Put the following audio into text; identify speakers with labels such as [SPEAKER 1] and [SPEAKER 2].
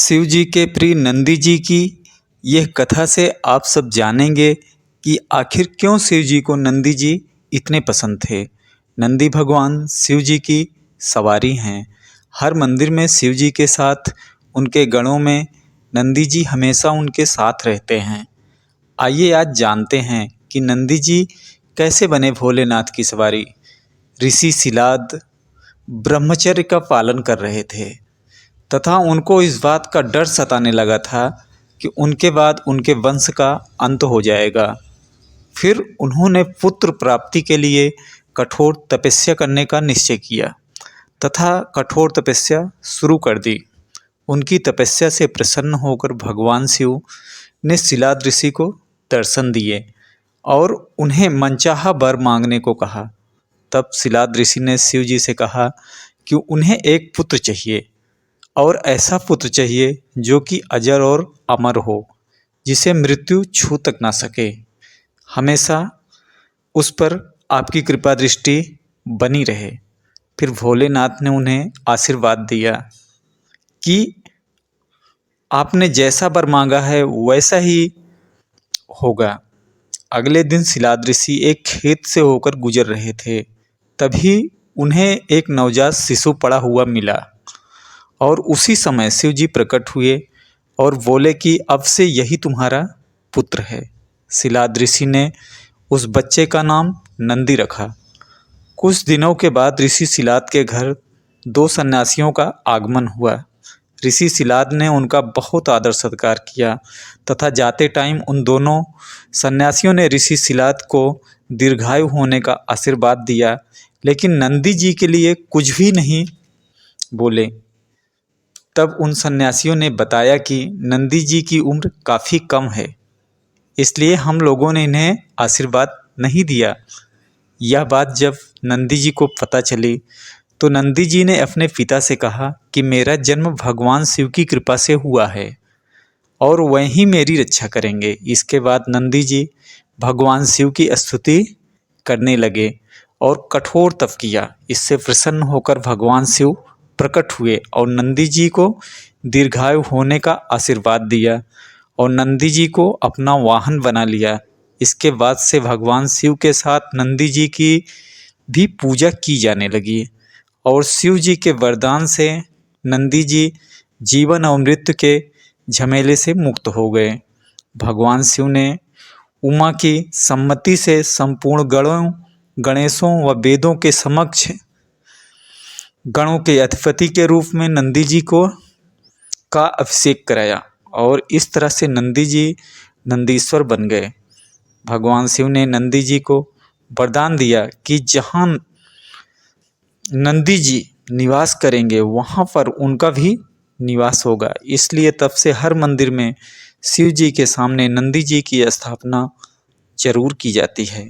[SPEAKER 1] शिव जी के प्रिय नंदी जी की यह कथा से आप सब जानेंगे कि आखिर क्यों शिव जी को नंदी जी इतने पसंद थे। नंदी भगवान शिव जी की सवारी हैं। हर मंदिर में शिव जी के साथ उनके गणों में नंदी जी हमेशा उनके साथ रहते हैं। आइए आज जानते हैं कि नंदी जी कैसे बने भोलेनाथ की सवारी। ऋषि शिलाद ब्रह्मचर्य का पालन कर रहे थे तथा उनको इस बात का डर सताने लगा था कि उनके बाद उनके वंश का अंत हो जाएगा। फिर उन्होंने पुत्र प्राप्ति के लिए कठोर तपस्या करने का निश्चय किया तथा कठोर तपस्या शुरू कर दी। उनकी तपस्या से प्रसन्न होकर भगवान शिव ने शिलाद ऋषि को दर्शन दिए और उन्हें मनचाहा वर मांगने को कहा। तब शिलाद ऋषि ने शिव जी से कहा कि उन्हें एक पुत्र चाहिए और ऐसा पुत्र चाहिए जो कि अजर और अमर हो, जिसे मृत्यु छू तक ना सके। हमेशा उस पर आपकी कृपा दृष्टि बनी रहे। फिर भोलेनाथ ने उन्हें आशीर्वाद दिया कि आपने जैसा वर मांगा है वैसा ही होगा। अगले दिन शिलाद ऋषि एक खेत से होकर गुजर रहे थे, तभी उन्हें एक नवजात शिशु पड़ा हुआ मिला और उसी समय शिव जी प्रकट हुए और बोले कि अब से यही तुम्हारा पुत्र है। शिलाद ऋषि ने उस बच्चे का नाम नंदी रखा। कुछ दिनों के बाद ऋषि शिलाद के घर दो सन्यासियों का आगमन हुआ। ऋषि शिलाद ने उनका बहुत आदर सत्कार किया तथा जाते टाइम उन दोनों सन्यासियों ने ऋषि शिलाद को दीर्घायु होने का आशीर्वाद दिया, लेकिन नंदी जी के लिए कुछ भी नहीं बोले। तब उन सन्यासियों ने बताया कि नंदी जी की उम्र काफ़ी कम है, इसलिए हम लोगों ने इन्हें आशीर्वाद नहीं दिया। यह बात जब नंदी जी को पता चली तो नंदी जी ने अपने पिता से कहा कि मेरा जन्म भगवान शिव की कृपा से हुआ है और वही मेरी रक्षा करेंगे। इसके बाद नंदी जी भगवान शिव की स्तुति करने लगे और कठोर तप किया। इससे प्रसन्न होकर भगवान शिव प्रकट हुए और नंदी जी को दीर्घायु होने का आशीर्वाद दिया और नंदी जी को अपना वाहन बना लिया। इसके बाद से भगवान शिव के साथ नंदी जी की भी पूजा की जाने लगी और शिव जी के वरदान से नंदी जी जीवन और मृत्यु के झमेले से मुक्त हो गए। भगवान शिव ने उमा की सम्मति से संपूर्ण गणेशों व वेदों के समक्ष गणों के अधिपति के रूप में नंदी जी को का अभिषेक कराया और इस तरह से नंदी जी नंदीश्वर बन गए। भगवान शिव ने नंदी जी को वरदान दिया कि जहाँ नंदी जी निवास करेंगे वहाँ पर उनका भी निवास होगा। इसलिए तब से हर मंदिर में शिव जी के सामने नंदी जी की स्थापना जरूर की जाती है।